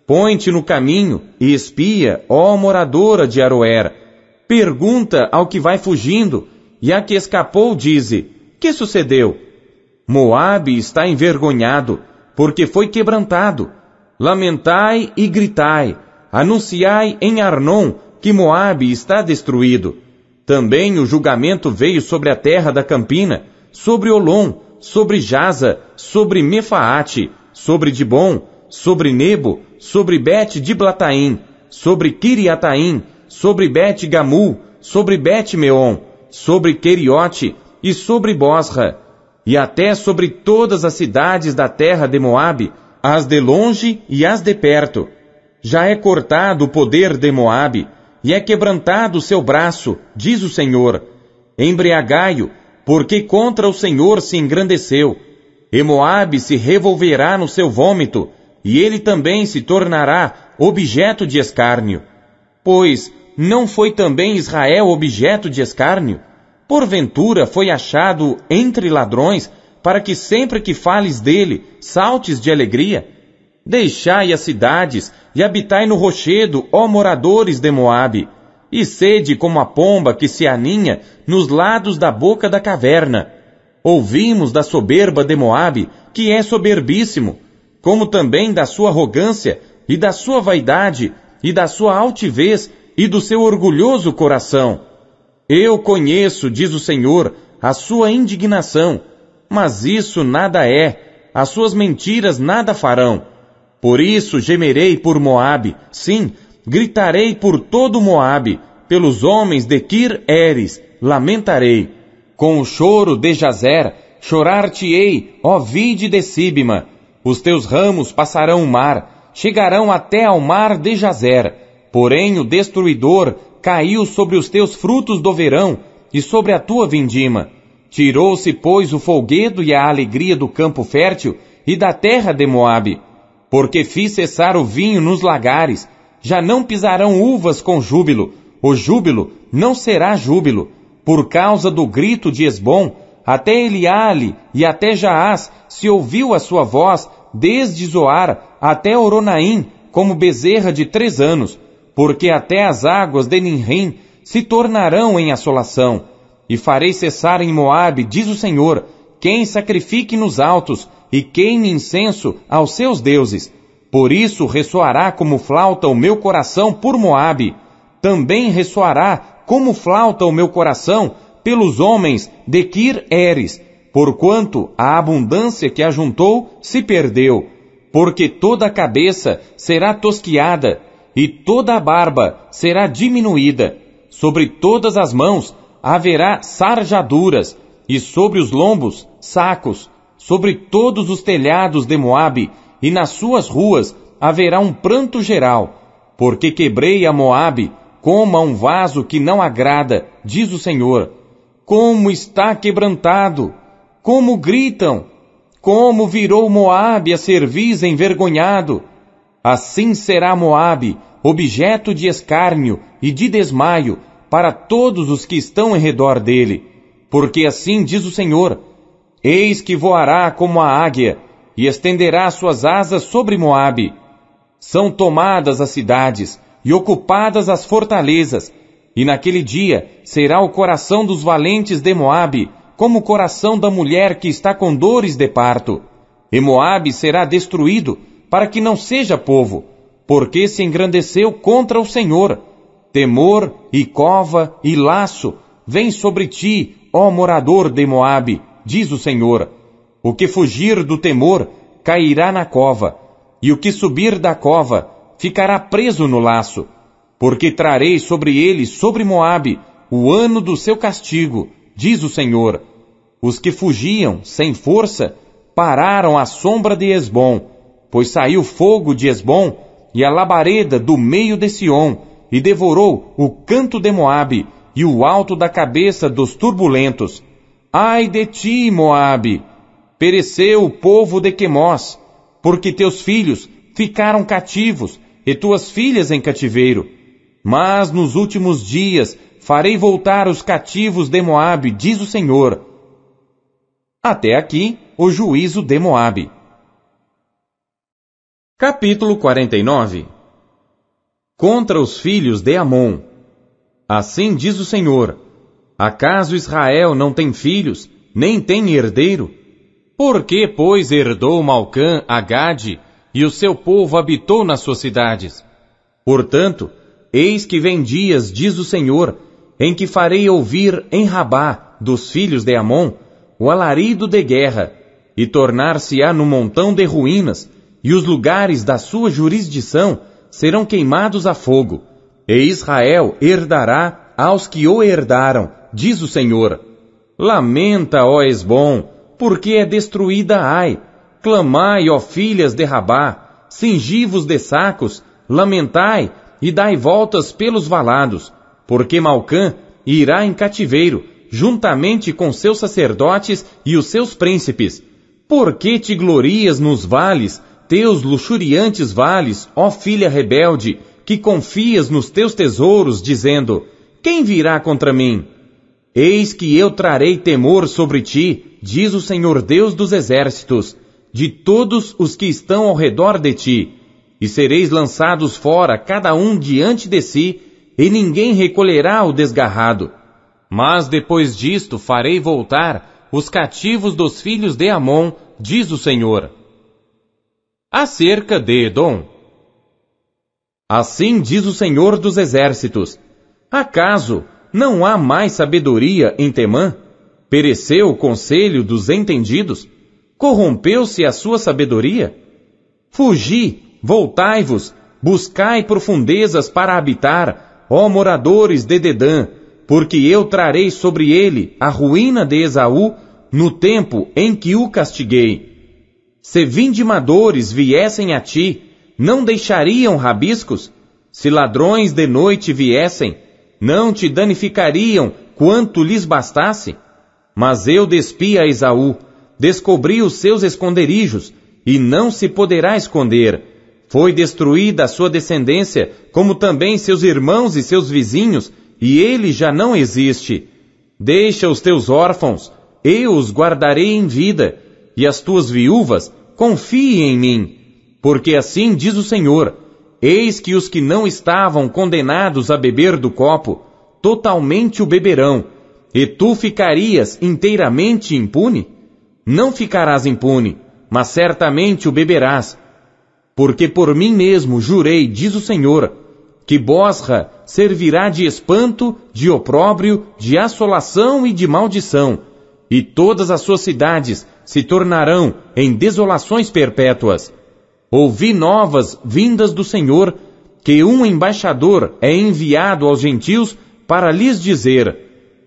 Põe-te no caminho e espia, ó moradora de Aroer. Pergunta ao que vai fugindo, e a que escapou dize: que sucedeu? Moabe está envergonhado, porque foi quebrantado. Lamentai e gritai, anunciai em Arnon que Moabe está destruído. Também o julgamento veio sobre a terra da Campina, sobre Olom, sobre Jaza, sobre Mefaate, sobre Dibon, sobre Nebo, sobre Bet-Diblataim, sobre Kiriataim, sobre Bet-Gamul, sobre Bet-Meon, sobre Queriote e sobre Bosra, e até sobre todas as cidades da terra de Moabe, as de longe e as de perto. Já é cortado o poder de Moabe, e é quebrantado o seu braço, diz o Senhor. Embriagai-o, porque contra o Senhor se engrandeceu. E Moabe se revolverá no seu vômito, e ele também se tornará objeto de escárnio. Pois não foi também Israel objeto de escárnio? Porventura foi achado entre ladrões, para que sempre que fales dele, saltes de alegria? Deixai as cidades, e habitai no rochedo, ó moradores de Moabe, e sede como a pomba que se aninha nos lados da boca da caverna. Ouvimos da soberba de Moabe, que é soberbíssimo, como também da sua arrogância, e da sua vaidade, e da sua altivez, e do seu orgulhoso coração. Eu conheço, diz o Senhor, a sua indignação, mas isso nada é, as suas mentiras nada farão. Por isso gemerei por Moabe, sim, gritarei por todo Moabe, pelos homens de Kir-Eres, lamentarei. Com o choro de Jazer, chorar-te-ei, ó vide de Sibma. Os teus ramos passarão o mar, chegarão até ao mar de Jazer. Porém o destruidor caiu sobre os teus frutos do verão e sobre a tua vindima. Tirou-se, pois, o folguedo e a alegria do campo fértil e da terra de Moabe. Porque fiz cessar o vinho nos lagares, já não pisarão uvas com júbilo, o júbilo não será júbilo. Por causa do grito de Esbom, até Eliale e até Jaás se ouviu a sua voz, desde Zoar até Oronaim, como bezerra de 3 anos, porque até as águas de Ninrim se tornarão em assolação. E farei cessar em Moabe, diz o Senhor, quem sacrifique nos altos e queime incenso aos seus deuses. Por isso ressoará como flauta o meu coração por Moabe. Também ressoará como flauta o meu coração pelos homens de Kir-Eres, porquanto a abundância que ajuntou se perdeu. Porque toda a cabeça será tosquiada, e toda a barba será diminuída. Sobre todas as mãos haverá sarjaduras, e sobre os lombos sacos. Sobre todos os telhados de Moabe, e nas suas ruas haverá um pranto geral. Porque quebrei a Moabe como a um vaso que não agrada, diz o Senhor. Como está quebrantado! Como gritam! Como virou Moabe a cerviz envergonhado! Assim será Moabe, objeto de escárnio e de desmaio para todos os que estão em redor dele. Porque assim diz o Senhor, eis que voará como a águia, e estenderá suas asas sobre Moabe. São tomadas as cidades, e ocupadas as fortalezas, e naquele dia será o coração dos valentes de Moabe, como o coração da mulher que está com dores de parto. E Moabe será destruído, para que não seja povo, porque se engrandeceu contra o Senhor. Temor e cova e laço vem sobre ti, ó morador de Moabe, diz o Senhor. O que fugir do temor cairá na cova, e o que subir da cova ficará preso no laço. Porque trarei sobre ele, sobre Moabe, o ano do seu castigo, diz o Senhor. Os que fugiam, sem força, pararam à sombra de Esbom, pois saiu fogo de Esbom e a labareda do meio de Sion, e devorou o canto de Moabe e o alto da cabeça dos turbulentos. Ai de ti, Moabe! Pereceu o povo de Quemós, porque teus filhos ficaram cativos e tuas filhas em cativeiro. Mas nos últimos dias farei voltar os cativos de Moabe, diz o Senhor. Até aqui o juízo de Moabe. Capítulo 49. Contra os filhos de Amon. Assim diz o Senhor: acaso Israel não tem filhos, nem tem herdeiro? Por que, pois, herdou Malcã a Gade, e o seu povo habitou nas suas cidades? Portanto, eis que vem dias, diz o Senhor, em que farei ouvir em Rabá, dos filhos de Amon, o alarido de guerra, e tornar-se-á no montão de ruínas, e os lugares da sua jurisdição serão queimados a fogo, e Israel herdará aos que o herdaram, diz o Senhor. Lamenta, ó Esbom, porque é destruída Ai. Clamai, ó filhas de Rabá, cingi-vos de sacos, lamentai e dai voltas pelos valados, porque Malcã irá em cativeiro, juntamente com seus sacerdotes e os seus príncipes. Por que te glorias nos vales, teus luxuriantes vales, ó filha rebelde, que confias nos teus tesouros, dizendo: quem virá contra mim? Eis que eu trarei temor sobre ti, diz o Senhor Deus dos exércitos, de todos os que estão ao redor de ti, e sereis lançados fora, cada um diante de si, e ninguém recolherá o desgarrado. Mas depois disto farei voltar os cativos dos filhos de Amon, diz o Senhor. Acerca de Edom. Assim diz o Senhor dos exércitos: acaso não há mais sabedoria em Temã? Pereceu o conselho dos entendidos? Corrompeu-se a sua sabedoria? Fugi, voltai-vos, buscai profundezas para habitar, ó moradores de Dedã, porque eu trarei sobre ele a ruína de Esaú no tempo em que o castiguei. Se vindimadores viessem a ti, não deixariam rabiscos? Se ladrões de noite viessem, não te danificariam quanto lhes bastasse? Mas eu despi a Esaú, descobri os seus esconderijos, e não se poderá esconder. Foi destruída a sua descendência, como também seus irmãos e seus vizinhos, e ele já não existe. Deixa os teus órfãos, eu os guardarei em vida, e as tuas viúvas, confiem em mim. Porque assim diz o Senhor: eis que os que não estavam condenados a beber do copo, totalmente o beberão, e tu ficarias inteiramente impune? Não ficarás impune, mas certamente o beberás. Porque por mim mesmo jurei, diz o Senhor, que Bosra servirá de espanto, de opróbrio, de assolação e de maldição, e todas as suas cidades se tornarão em desolações perpétuas. Ouvi novas vindas do Senhor, que um embaixador é enviado aos gentios para lhes dizer: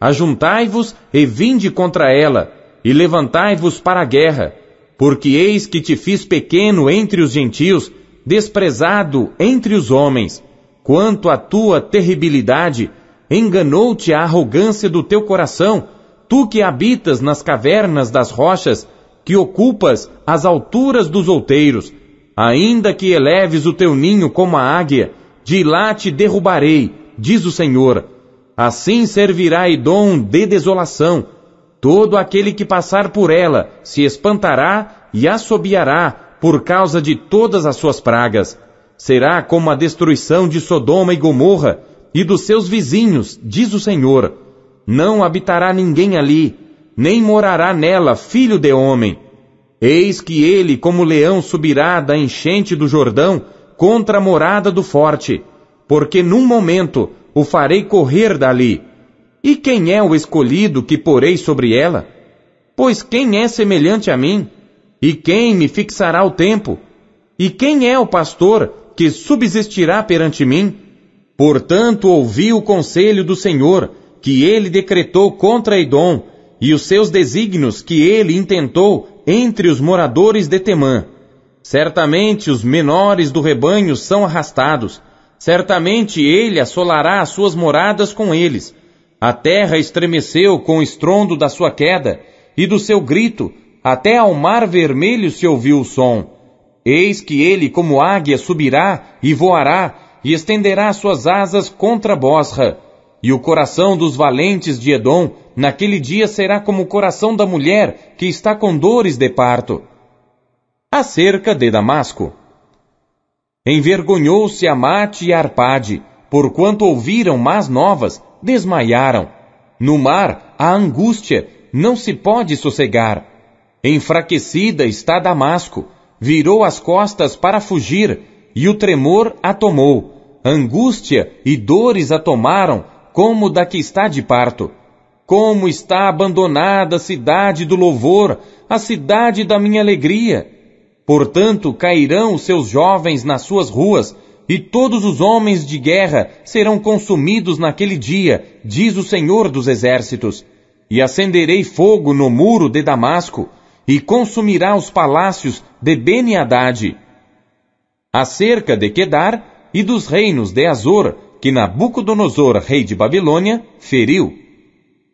ajuntai-vos e vinde contra ela, e levantai-vos para a guerra, porque eis que te fiz pequeno entre os gentios, desprezado entre os homens. Quanto à tua terribilidade, enganou-te a arrogância do teu coração, tu que habitas nas cavernas das rochas, que ocupas as alturas dos outeiros. Ainda que eleves o teu ninho como a águia, de lá te derrubarei, diz o Senhor. Assim servirá Edom de desolação. Todo aquele que passar por ela se espantará e assobiará por causa de todas as suas pragas. Será como a destruição de Sodoma e Gomorra e dos seus vizinhos, diz o Senhor. Não habitará ninguém ali, nem morará nela filho de homem. Eis que ele, como leão, subirá da enchente do Jordão contra a morada do forte, porque num momento o farei correr dali. E quem é o escolhido que porei sobre ela? Pois quem é semelhante a mim? E quem me fixará o tempo? E quem é o pastor que subsistirá perante mim? Portanto, ouvi o conselho do Senhor, que ele decretou contra Edom, e os seus desígnios que ele intentou entre os moradores de Temã. Certamente os menores do rebanho são arrastados, certamente ele assolará as suas moradas com eles. A terra estremeceu com o estrondo da sua queda, e do seu grito, até ao mar vermelho se ouviu o som. Eis que ele como águia subirá e voará, e estenderá suas asas contra Bosra. E o coração dos valentes de Edom, naquele dia será como o coração da mulher que está com dores de parto. Acerca de Damasco. Envergonhou-se Amate e Arpade, porquanto ouviram más novas, desmaiaram. No mar, a angústia, não se pode sossegar. Enfraquecida está Damasco, virou as costas para fugir, e o tremor a tomou. Angústia e dores a tomaram, como da que está de parto. Como está abandonada a cidade do louvor, a cidade da minha alegria. Portanto, cairão os seus jovens nas suas ruas, e todos os homens de guerra serão consumidos naquele dia, diz o Senhor dos Exércitos. E acenderei fogo no muro de Damasco, e consumirá os palácios de Beni-Hadad. Acerca de Quedar e dos reinos de Azor, que Nabucodonosor, rei de Babilônia, feriu.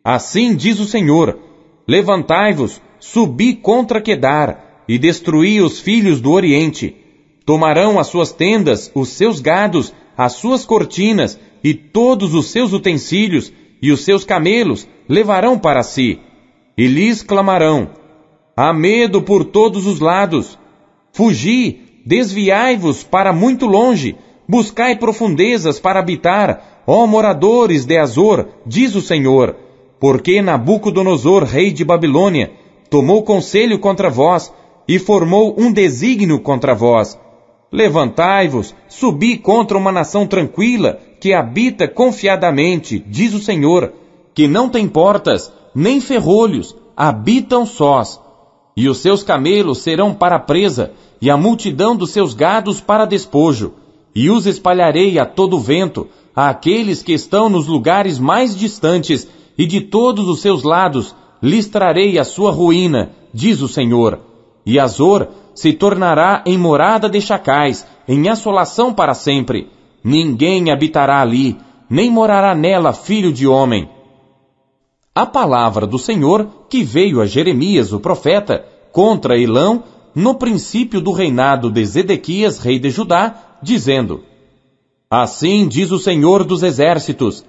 Assim diz o Senhor: levantai-vos, subi contra Quedar, e destruí os filhos do Oriente. Tomarão as suas tendas, os seus gados, as suas cortinas, e todos os seus utensílios, e os seus camelos levarão para si. E lhes clamarão: há medo por todos os lados. Fugi, desviai-vos para muito longe, buscai profundezas para habitar, ó moradores de Azor, diz o Senhor. Porque Nabucodonosor, rei de Babilônia, tomou conselho contra vós, e formou um desígnio contra vós. Levantai-vos, subi contra uma nação tranquila, que habita confiadamente, diz o Senhor, que não tem portas, nem ferrolhos, habitam sós. E os seus camelos serão para presa, e a multidão dos seus gados para despojo. E os espalharei a todo vento, àqueles que estão nos lugares mais distantes, e de todos os seus lados lhes trarei a sua ruína, diz o Senhor. E Azor se tornará em morada de chacais, em assolação para sempre. Ninguém habitará ali, nem morará nela filho de homem. A palavra do Senhor que veio a Jeremias, o profeta, contra Elão, no princípio do reinado de Zedequias, rei de Judá, dizendo: assim diz o Senhor dos Exércitos: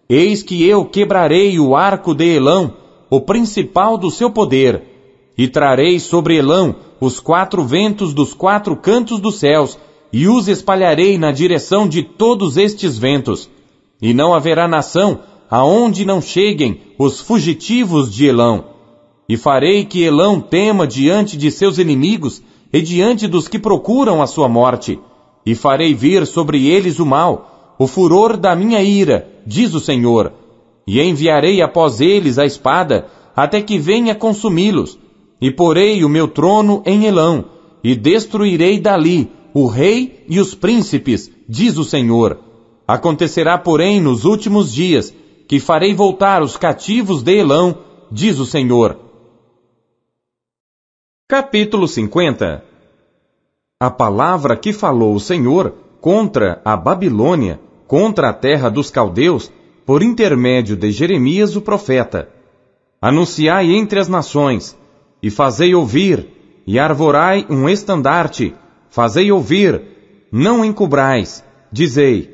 eis que eu quebrarei o arco de Elão, o principal do seu poder, e trarei sobre Elão os 4 ventos dos 4 cantos dos céus, e os espalharei na direção de todos estes ventos. E não haverá nação aonde não cheguem os fugitivos de Elão. E farei que Elão tema diante de seus inimigos e diante dos que procuram a sua morte. E farei vir sobre eles o mal, o furor da minha ira, diz o Senhor. E enviarei após eles a espada, até que venha consumi-los. E porei o meu trono em Elão, e destruirei dali o rei e os príncipes, diz o Senhor. Acontecerá, porém, nos últimos dias, que farei voltar os cativos de Elão, diz o Senhor. Capítulo 50. A palavra que falou o Senhor contra a Babilônia, contra a terra dos caldeus, por intermédio de Jeremias o profeta. Anunciai entre as nações, e fazei ouvir, e arvorai um estandarte, fazei ouvir, não encobrais, dizei: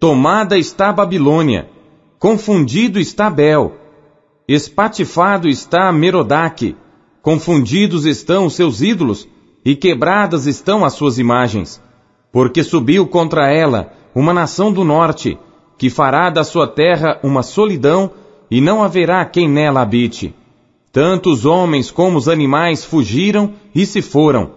tomada está a Babilônia, confundido está Bel, espatifado está Merodaque, confundidos estão os seus ídolos, e quebradas estão as suas imagens, porque subiu contra ela uma nação do norte, que fará da sua terra uma solidão, e não haverá quem nela habite. Tanto os homens como os animais fugiram e se foram.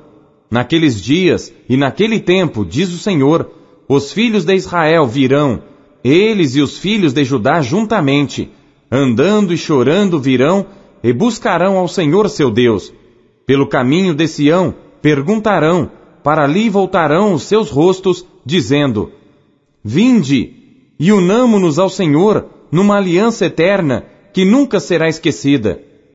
Naqueles dias e naquele tempo, diz o Senhor, os filhos de Israel virão, eles e os filhos de Judá juntamente, andando e chorando virão, e buscarão ao Senhor seu Deus. Pelo caminho de Sião perguntarão, para ali voltarão os seus rostos, dizendo: vinde, e unamo-nos ao Senhor, numa aliança eterna, que nunca será esquecida.